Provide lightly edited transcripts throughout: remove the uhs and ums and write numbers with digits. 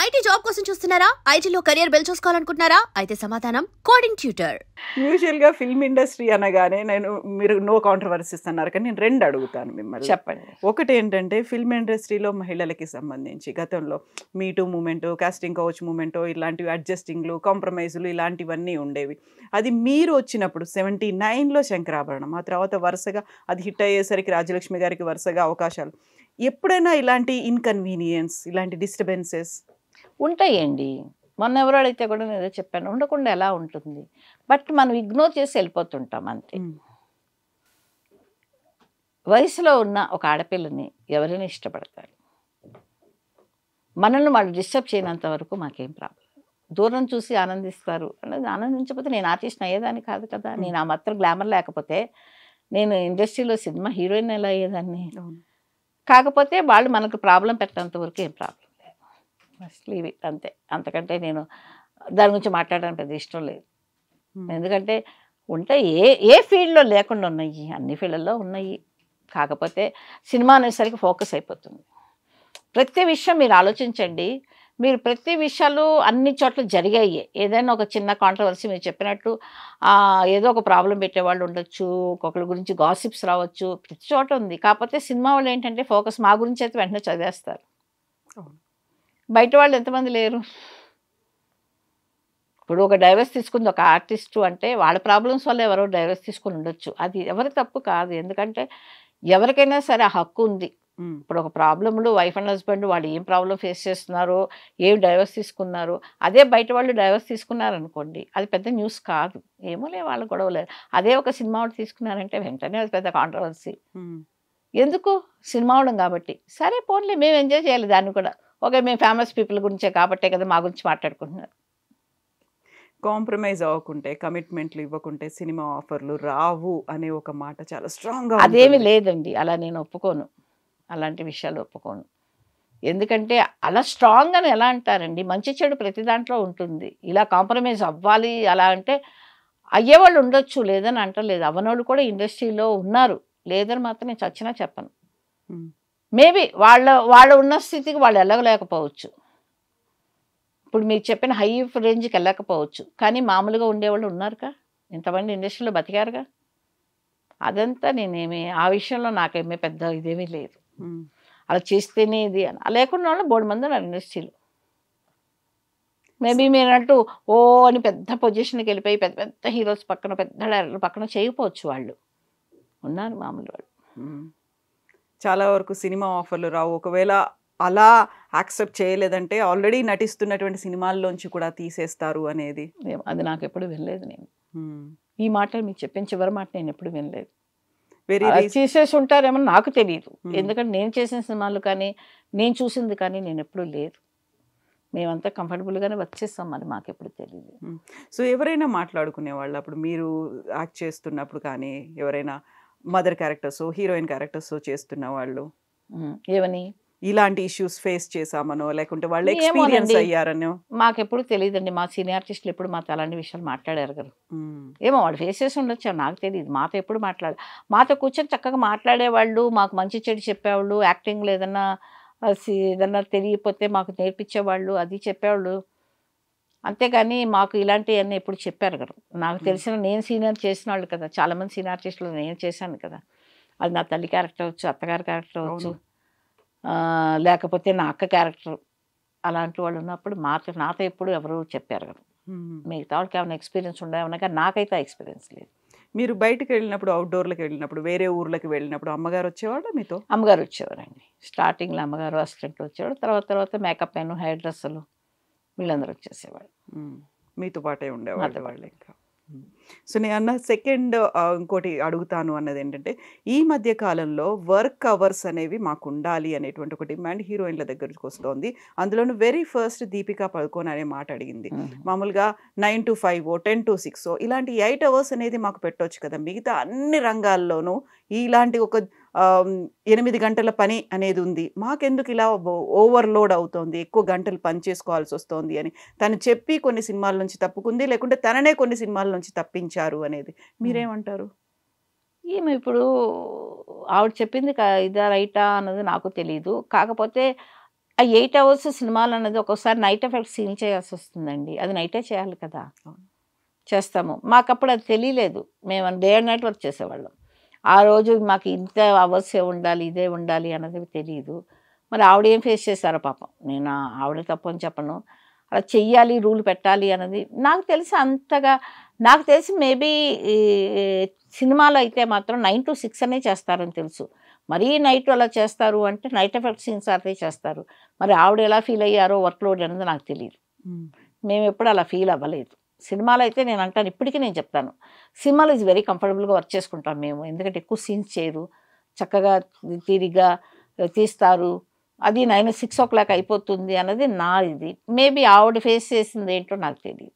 IT job కోసం చూస్తున్నారా? ఐటీలో కెరియర్ బిల్డ్ చూసుకోవాలనుకుంటున్నారా? అయితే సమాధానం కోడింగ్ ట్యూటర్. యూజువల్గా ఫిల్మ్ ఇండస్ట్రీ అనగానే మీరు నో కాంట్రవర్సీస్ అన్నారు, కానీ నేను రెండు అడుగుతాను మిమ్మల్ని. చెప్పండి. ఒకటి ఏంటంటే ఫిల్మ్ ఇండస్ట్రీలో మహిళలకి సంబంధించి గతంలో మీటూ మూమెంటో, కాస్టింగ్ కౌచ్ మూమెంటో, ఇలాంటివి అడ్జస్టింగ్లు, కాంప్రమైజులు ఇలాంటివన్నీ ఉండేవి. అది మీరు వచ్చినప్పుడు 79లో శంకరాభరణం, ఆ తర్వాత వరుసగా అది హిట్ అయ్యేసరికి రాజలక్ష్మి గారికి వరుసగా అవకాశాలు. ఎప్పుడైనా ఇలాంటి ఇన్కన్వీనియన్స్, ఇలాంటి డిస్టర్బెన్సెస్ ఉంటాయండి. మొన్న ఎవరో అడిగితే కూడా నేను ఏదో చెప్పాను, ఉండకుండా ఎలా ఉంటుంది. బట్ మనం ఇగ్నోర్ చేసి వెళ్ళిపోతుంటాం అంతే. వయసులో ఉన్న ఒక ఆడపిల్లని ఎవరైనా ఇష్టపడతారు. మనల్ని వాళ్ళు డిస్టర్బ్ చేయనంత వరకు మాకేం ప్రాబ్లం. దూరం చూసి ఆనందిస్తారు అనేది, ఆనందించకపోతే నేను ఆర్టిస్ట్ అయ్యేదాన్ని కాదు కదా. నేను ఆ మాత్రం గ్లామర్ లేకపోతే నేను ఇండస్ట్రీలో సినిమా హీరోయిన్ ఎలా అయ్యేదాన్ని. కాకపోతే వాళ్ళు మనకు ప్రాబ్లం పెట్టేంత వరకు ఏం ప్రాబ్లం లేదు. మస్ట్ లీవ్ ఇట్ అంతే. అంతకంటే నేను దాని గురించి మాట్లాడడానికి పెద్ద ఇష్టం లేదు. ఎందుకంటే ఉంటాయి, ఏ ఫీల్డ్లో లేకుండా ఉన్నాయి, అన్ని ఫీల్డ్లో ఉన్నాయి. కాకపోతే సినిమా అనేసరికి ఫోకస్ అయిపోతుంది. ప్రతి విషయం మీరు ఆలోచించండి. మీరు ప్రతి విషయాలు అన్ని చోట్ల జరిగాయి. ఏదైనా ఒక చిన్న కాంట్రవర్సీ మీరు చెప్పినట్టు ఏదో ఒక ప్రాబ్లం పెట్టేవాళ్ళు ఉండొచ్చు, ఒక్కొక్కరి గురించి గాసిప్స్ రావచ్చు, ప్రతి చోట ఉంది. కాకపోతే సినిమా వాళ్ళు ఏంటంటే ఫోకస్ మా గురించి అయితే వెంటనే చదివేస్తారు. బయట వాళ్ళు ఎంతమంది లేరు. ఇప్పుడు ఒక డైవర్స్ తీసుకుంది ఒక ఆర్టిస్టు అంటే వాళ్ళ ప్రాబ్లమ్స్ వల్ల ఎవరో డైవర్స్ తీసుకుని ఉండొచ్చు. అది ఎవరి తప్పు కాదు. ఎందుకంటే ఎవరికైనా సరే ఆ హక్కు ఉంది. ఇప్పుడు ఒక ప్రాబ్లంలో వైఫ్ అండ్ హస్బెండ్ వాళ్ళు ఏం ప్రాబ్లం ఫేస్ చేస్తున్నారో, ఏం డైవర్స్ తీసుకున్నారో, అదే బయట వాళ్ళు డైవర్స్ తీసుకున్నారనుకోండి, అది పెద్ద న్యూస్ కాదు. ఏమోలే వాళ్ళ గొడవలేదు. అదే ఒక సినిమా వాడు తీసుకున్నారంటే వెంటనే అది పెద్ద కాంట్రవర్సీ. ఎందుకు? సినిమా అవడం కాబట్టి. సరే పోన్లే, మేము ఎంజాయ్ చేయాలి దాన్ని కూడా. ఓకే, మేము ఫేమస్ పీపుల్ గురించే కాబట్టే కదా మా గురించి మాట్లాడుకుంటున్నారు. కాంప్రమైజ్ అవ్వకుంటే, కమిట్మెంట్లు ఇవ్వకుంటే సినిమా ఆఫర్లు రావు అనే ఒక మాట చాలా స్ట్రాంగ్గా. అదేమీ లేదండి, అలా నేను ఒప్పుకోను. అలాంటి విషయాలు ఒప్పుకోను. ఎందుకంటే అలా స్ట్రాంగ్ అని ఎలా అంటారండి? మంచి చెడు ప్రతి దాంట్లో ఉంటుంది. ఇలా కాంప్రమైజ్ అవ్వాలి అలా అంటే అయ్యేవాళ్ళు ఉండొచ్చు, లేదని అంటలేదు. అవ్వనోళ్ళు కూడా ఇండస్ట్రీలో ఉన్నారు, లేదని మాత్రం నేను చచ్చినా చెప్పను. మేబీ వాళ్ళ ఉన్న స్థితికి వాళ్ళు వెళ్ళలేకపోవచ్చు. ఇప్పుడు మీరు చెప్పిన హై రేంజ్కి వెళ్ళకపోవచ్చు, కానీ మామూలుగా ఉండేవాళ్ళు ఉన్నారుగా, ఇంతమంది ఇండస్ట్రీలో బతికారుగా. అదంతా నేనేమి ఆ విషయంలో నాకేమీ పెద్ద ఇదేమీ లేదు. అలా చేస్తేనే ఇది అని లేకుండా వాళ్ళు బోర్డు మంది ఉన్నారు ఇండస్ట్రీలో. మేబీ మీరంటూ ఓ అని పెద్ద పొజిషన్కి వెళ్ళిపోయి పెద్ద పెద్ద హీరోస్ పక్కన, పెద్ద డైరెక్టర్ పక్కన చేయకపోవచ్చు, వాళ్ళు ఉన్నారు మామూలు వాళ్ళు. చాలా వరకు సినిమా ఆఫర్లు రావు. ఒకవేళ అలా యాక్సెప్ట్ చేయలేదంటే ఆల్రెడీ నటిస్తున్నటువంటి సినిమాల్లోంచి కూడా తీసేస్తారు అనేది. అది నాకు ఎప్పుడు వినలేదు. నేను ఈ మాటలు మీకు చెప్పిన చివరి మాట నేను ఎప్పుడు వినలేదు. తీసేసి ఉంటారేమో నాకు తెలియదు. ఎందుకంటే నేను చేసిన సినిమాలు కానీ, నేను చూసింది కానీ నేను ఎప్పుడూ లేదు. మేమంతా కంఫర్టబుల్గానే వచ్చేస్తాం, మరి మాకు ఎప్పుడు తెలియదు. సో ఎవరైనా మాట్లాడుకునే వాళ్ళు అప్పుడు మీరు యాక్ట్ చేస్తున్నప్పుడు కానీ, ఎవరైనా మదర్ క్యారెక్టర్స్, హీరోయిన్ క్యారెక్టర్స్ చేస్తున్న వాళ్ళు ఏమని ఇలాంటి ఇష్యూస్ ఫేస్ చేసామనో, లేకుంటే వాళ్ళు ఎక్స్పీరియన్స్ అయ్యారనో? మాకెప్పుడు తెలియదండి. మా సీనియర్ ఆర్టిస్టులు ఎప్పుడు మాతో అలాంటి విషయాలు మాట్లాడారు కదా. ఏమో వాళ్ళు ఫేస్ చేసి ఉండొచ్చు, నాకు తెలియదు. మాతో ఎప్పుడు మాతో కూర్చొని చక్కగా మాట్లాడేవాళ్ళు, మాకు మంచి చెడు చెప్పేవాళ్ళు, యాక్టింగ్లో ఏదన్నా తెలియకపోతే మాకు నేర్పించేవాళ్ళు, అది చెప్పేవాళ్ళు. అంతేగాని మాకు ఇలాంటివన్నీ ఎప్పుడు చెప్పారు కదా. నాకు తెలిసిన, నేను సీనియర్ చేసిన వాళ్ళు కదా, చాలామంది సీనియర్ ఆర్టిస్టులు నేను చేశాను కదా. అది నా తల్లి క్యారెక్టర్ అవచ్చు, అత్తగారి క్యారెక్టర్ అవచ్చు, లేకపోతే నా అక్క క్యారెక్టర్, అలాంటి వాళ్ళు ఉన్నప్పుడు నాతో ఎప్పుడు ఎవరు చెప్పారు కదా. మిగతా వాళ్ళకి ఏమైనా ఎక్స్పీరియన్స్ ఉండేమన్నా, కానీ నాకైతే ఎక్స్పీరియన్స్ లేదు. మీరు బయటకు వెళ్ళినప్పుడు, అవుట్డోర్లకు వెళ్ళినప్పుడు, వేరే ఊర్లకు వెళ్ళినప్పుడు అమ్మగారు వచ్చేవాళ్ళు మీతో? అమ్మగారు వచ్చేవారండి. స్టార్టింగ్లో అమ్మగారు, అసిస్టెంట్ వచ్చేవాడు. తర్వాత మేకప్ మెన్, హెయిర్ డ్రెస్సులు వీళ్ళందరూ వచ్చేసేవాళ్ళు. మీతో పాటే ఉండేవాళ్ళు వాళ్ళు. ఇంకా సో నేను అన్న సెకండ్ ఇంకోటి అడుగుతాను అన్నది ఏంటంటే, ఈ మధ్య కాలంలో వర్క్ అవర్స్ అనేవి మాకు ఉండాలి అనేటువంటి ఒక డిమాండ్ హీరోయిన్ల దగ్గరికి వస్తుంది. అందులోనూ వెరీ ఫస్ట్ దీపికా పడుకోన్ అనే మాట అడిగింది. మామూలుగా 9 to 5, 10 to 6 ఇలాంటి 8 hours అనేది మాకు పెట్టవచ్చు కదా. మిగతా అన్ని రంగాల్లోనూ ఇలాంటి ఒక 8 గంటల పని అనేది ఉంది, మాకెందుకు ఇలా ఓవర్లోడ్ అవుతుంది, ఎక్కువ గంటలు పని చేసుకోవాల్సి వస్తుంది అని తను చెప్పి కొన్ని సినిమాల నుంచి తప్పుకుంది, లేకుంటే తననే కొన్ని సినిమాల నుంచి తప్పించారు అనేది మీరేమంటారు? ఈమె ఇప్పుడు ఆవిడ చెప్పింది ఇదా రైటా అన్నది నాకు తెలియదు. కాకపోతే ఆ 8 అవర్స్ సినిమాలు అన్నది ఒక్కోసారి నైట్ ఎఫెక్ట్ సీన్ చేయాల్సి వస్తుందండి. అది నైటే చేయాలి కదా, చేస్తాము. మాకు అప్పుడు అది తెలియలేదు. మేము డే అండ్ నైట్ వర్క్ చేసేవాళ్ళం. ఆ రోజు మాకు ఇంత అవర్సే ఉండాలి, ఇదే ఉండాలి అన్నది తెలియదు. మరి ఆవిడ ఏం ఫేస్ చేశారో పాపం. నేను ఆవిడ తప్పు అని చెప్పను. అలా చెయ్యాలి, రూల్ పెట్టాలి అన్నది నాకు తెలిసి అంతగా నాకు తెలిసి మేబీ సినిమాలో అయితే మాత్రం 9 to 6 అనే చేస్తారని తెలుసు. మరీ నైట్ అలా చేస్తారు అంటే నైట్ ఎఫెక్ట్ సీన్స్ అదే చేస్తారు. మరి ఆవిడ ఎలా ఫీల్ అయ్యారో వర్క్లోడ్ అనేది నాకు తెలియదు. మేము ఎప్పుడు అలా ఫీల్ అవ్వలేదు. సినిమాలో అయితే నేను అంటాను, ఇప్పటికీ నేను చెప్తాను, సినిమాలో ఈజ్ వెరీ కంఫర్టబుల్గా వర్క్ చేసుకుంటాం మేము. ఎందుకంటే ఎక్కువ సీన్స్ చేయరు, చక్కగా తీరిగ్గా తీస్తారు. అది 6 o'clock అయిపోతుంది అన్నది నా ఇది. మేబీ ఆవిడ ఫేస్ చేసింది ఏంటో నాకు తెలియదు.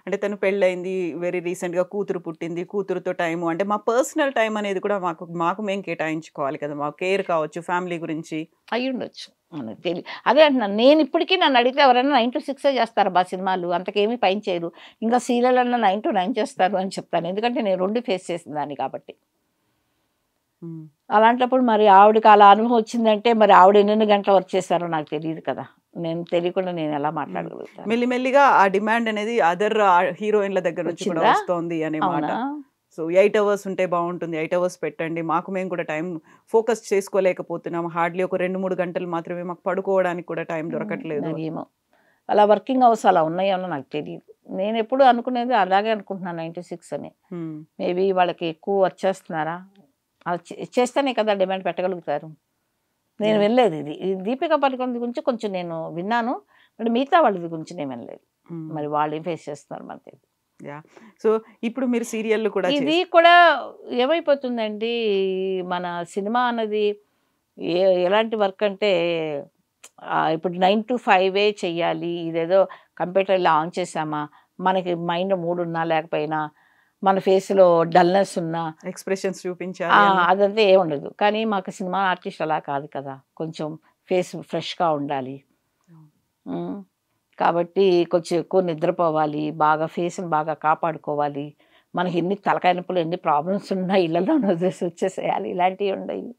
అంటే తను పెళ్ళయింది, వెరీ రీసెంట్గా కూతురు పుట్టింది, కూతురుతో టైము అంటే మా పర్సనల్ టైం అనేది కూడా మాకు మేము కేటాయించుకోవాలి కదా, మాకు కేర్ కావచ్చు, ఫ్యామిలీ గురించి అయ్యి ఉండొచ్చు, మనకు తెలియదు. అదే అంటున్నాను, నేను ఇప్పటికీ నన్ను అడిగితే ఎవరైనా 9 to 6 చేస్తారు బా సినిమాలు, అంతకేమీ పైన చేయరు. ఇంకా సీరియల్ అన్న 9 to 9 చేస్తారు అని చెప్తాను. ఎందుకంటే నేను 2 ఫేస్ చేసిన దాన్ని కాబట్టి. అలాంటప్పుడు మరి ఆవిడకి అలా అనుభవం వచ్చిందంటే మరి ఆవిడ ఎన్ని గంటలు వర్క్ చేస్తారో నాకు తెలియదు కదా. నేను తెలియకుండా నేను ఎలా మాట్లాడగలుగుతాను. మెల్లిమెల్లిగా ఆ డిమాండ్ అనేది అదర్ హీరోయిన్ల దగ్గర నుంచి కూడా వస్తుంది అనే మాట. సో 8 hours ఉంటే బాగుంటుంది, 8 hours పెట్టండి, మాకు మేము కూడా టైం ఫోకస్ చేసుకోలేకపోతున్నాము, హార్డ్లీ ఒక 2-3 గంటలు మాత్రమే, మాకు పడుకోవడానికి కూడా టైం దొరకట్లేదు. ఏమో అలా వర్కింగ్ అవర్స్ అలా ఉన్నాయేమో నాకు తెలియదు. నేను ఎప్పుడు అనుకునేది అలాగే అనుకుంటున్నాను 9 to 6 అని. మేబీ వాళ్ళకి ఎక్కువ వర్క్ చేస్తున్నారా, చేస్తేనే కదా డిమాండ్ పెట్టగలుగుతారు. నేను వెళ్ళలేదు. ఇది దీపిక పడుకునే గురించి కొంచెం నేను విన్నాను, మరి మిగతా వాళ్ళది గురించి నేను వెళ్ళలేదు. మరి వాళ్ళు ఏం ఫేస్ చేస్తున్నారు మనకి. సో ఇప్పుడు మీరు సీరియల్ కూడా ఇది కూడా ఏమైపోతుందండి, మన సినిమా అన్నది ఎలాంటి వర్క్ అంటే ఇప్పుడు 9 to 5 చెయ్యాలి. ఇదేదో కంప్యూటర్లో ఆన్ చేసామా, మనకి మైండ్ మూడ్ ఉన్నా లేకపోయినా, మన ఫేస్లో డల్నెస్ ఉన్నా ఎక్స్ప్రెషన్స్ చూపించాలి, అదంతా ఏముండదు. కానీ మాకు సినిమా ఆర్టిస్ట్ అలా కాదు కదా, కొంచెం ఫేస్ ఫ్రెష్గా ఉండాలి. కాబట్టి కొంచెం ఎక్కువ నిద్రపోవాలి, బాగా ఫేస్ని బాగా కాపాడుకోవాలి. మనకి ఎన్ని తలకాయ నొప్పులు, ఎన్ని ప్రాబ్లమ్స్ ఉన్నా ఇళ్లలో వదిలేసి వచ్చేసేయాలి, ఇలాంటివి ఉండవు.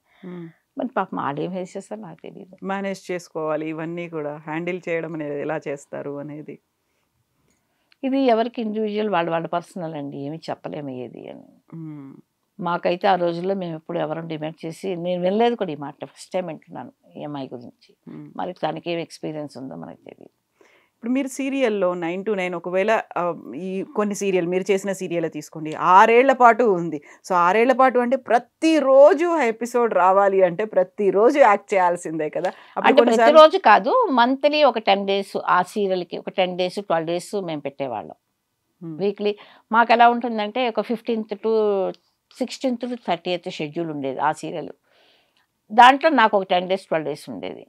మరి పాపం ఆడేం ఫేస్ చేస్తారు నాకు తెలియదు. మేనేజ్ చేసుకోవాలి, ఇవన్నీ కూడా హ్యాండిల్ చేయడం అనేది ఎలా చేస్తారు అనేది. ఇది ఎవరికి ఇండివిజువల్, వాళ్ళ పర్సనల్ అండి, ఏమి చెప్పలేము ఏది అని. మాకైతే ఆ రోజుల్లో మేము ఎప్పుడు ఎవరు డిమాండ్ చేసి నేను వెళ్ళలేదు కూడా ఈ మాట, ఫస్ట్ టైం వింటున్నాను ఈ అమ్మాయి గురించి. మరి తనకి ఏం ఎక్స్పీరియన్స్ ఉందో మనకు తెలియదు. ఇప్పుడు మీరు సీరియల్లో 9 to 9 ఒకవేళ ఈ కొన్ని సీరియల్ మీరు చేసిన సీరియల్ తీసుకోండి, 6 ఏళ్ల పాటు ఉంది. సో 6 ఏళ్ల పాటు అంటే ప్రతిరోజు ఎపిసోడ్ రావాలి అంటే ప్రతిరోజు యాక్ట్ చేయాల్సిందే కదా. అంటే ప్రతిరోజు కాదు, మంత్లీ ఒక 10 days ఆ సీరియల్కి ఒక 10 days 12 days మేము పెట్టేవాళ్ళం వీక్లీ. మాకు ఎలా ఉంటుందంటే ఒక 15th to 16th to 30th schedule ఉండేది ఆ సీరియల్. దాంట్లో నాకు ఒక 10 days 12 days ఉండేది.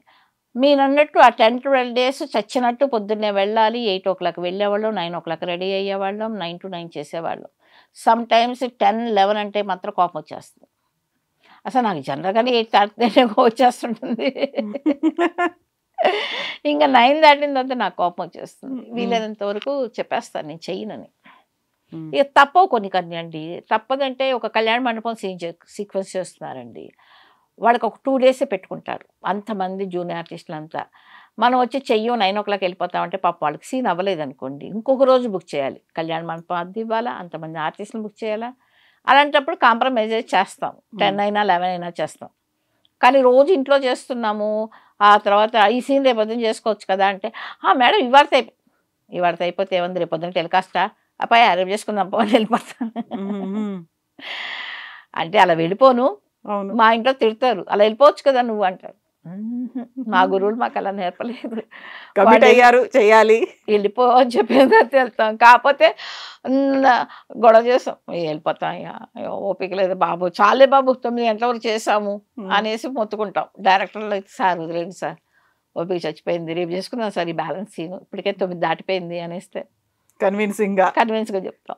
మీరు అన్నట్టు ఆ 10-12 days చచ్చినట్టు పొద్దున్నే వెళ్ళాలి, 8 o'clock వెళ్ళేవాళ్ళం, 9 o'clock రెడీ అయ్యేవాళ్ళం, 9 to 9 చేసేవాళ్ళం. సమ్ టైమ్స్ 10-11 అంటే మాత్రం కోపం వచ్చేస్తుంది. అసలు నాకు జనరల్గానే 8 దాటితేనే వచ్చేస్తుంటుంది, ఇంకా 9 దాటిన తర్వాత నాకు కోపం వచ్చేస్తుంది. వీలైనంత వరకు చెప్పేస్తాను నేను చెయ్యనని. ఇక తప్పవు కొన్ని అండి. తప్పదంటే ఒక కళ్యాణ మండపం సీక్వెన్స్ చేస్తున్నారండి, వాళ్ళకి ఒక 2 days పెట్టుకుంటారు అంతమంది జూనియర్ ఆర్టిస్టులు అంతా. మనం వచ్చి చెయ్యం 9 o'clock వెళ్ళిపోతామంటే పాప వాళ్ళకి సీన్ అవ్వలేదు అనుకోండి, ఇంకొక రోజు బుక్ చేయాలి, కళ్యాణ మండపం అది ఇవ్వాలా, అంతమంది ఆర్టిస్టులు బుక్ చేయాలా. అలాంటప్పుడు కాంప్రమైజ్ చేస్తాం, 10 అయినా 11 అయినా చేస్తాం. కానీ రోజు ఇంట్లో చేస్తున్నాము, ఆ తర్వాత ఈ సీన్ రేపొద్దున చేసుకోవచ్చు కదా అంటే, మేడం ఇవాళ అయిపోతే ఏముంది, రేపొద్దున టెలికాస్టా, అబ్బాయి రేపు చేసుకుందాం పోని వెళ్ళిపోతాను అంటే అలా వెళ్ళిపోను. మా ఇంట్లో తిడతారు, అలా వెళ్ళిపోవచ్చు కదా నువ్వు అంటారు. మా గురువులు మాకు అలా నేర్పలేదు, చేయాలి వెళ్ళిపో అని చెప్పేది వెళ్తాం. కాకపోతే గొడవ చేస్తాం, వెళ్ళిపోతాం, ఓపిక లేదు బాబు, చాలే బాబు 9 గంటల వరకు చేసాము అనేసి మొత్తుకుంటాం. డైరెక్టర్లు అయితే సార్ వదిలేండి సార్, ఓపిక చచ్చిపోయింది, రేపు చేసుకున్నాం సార్ ఈ బ్యాలెన్స్ సీన్, ఇప్పటికే 9 దాటిపోయింది అనేస్తే కన్విన్స్గా చెప్తాం.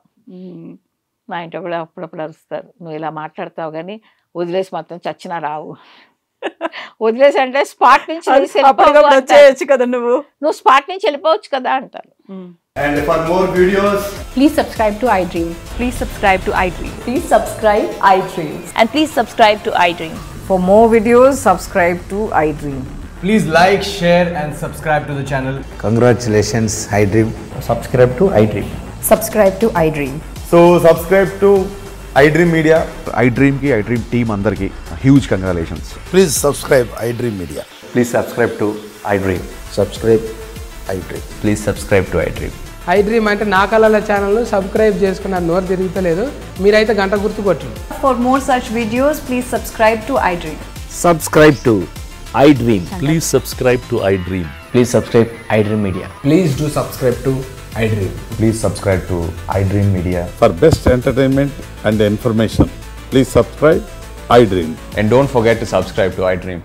మా ఇంట్లో కూడా అప్పుడప్పుడు అరుస్తారు, నువ్వు ఇలా మాట్లాడతావు కానీ వదిలేసి మాత్రం చచ్చినా రావు, వదిలేసి అంటే స్పాట్ నుంచి కదా నువ్వు స్పాట్ నుంచి వెళ్ళిపోవచ్చు కదా అంటారు. And for more videos, please subscribe to iDream. Please subscribe to iDream. Please subscribe iDream. And please subscribe to iDream. For more videos, subscribe to iDream. Please like, share and subscribe to the channel. Congratulations, iDream. Subscribe to iDream. Subscribe to iDream. So subscribe to iDream Media. iDream ki iDream team andarki huge congratulations. Please subscribe iDream Media. Please subscribe to iDream. Subscribe iDream. Please subscribe to iDream. iDream అంటే నా కళల channel subscribe చేసుకున్నారు, నోరు తిరుగుతలేదు, మీరైతే గంట గుర్తు కొట్టండి. For more such videos, please subscribe to iDream. Subscribe to iDream. Please subscribe to iDream. Please subscribe iDream Media. Please do subscribe to iDream. Please subscribe to iDream Media. For best entertainment and information, please subscribe iDream. And don't forget to subscribe to iDream.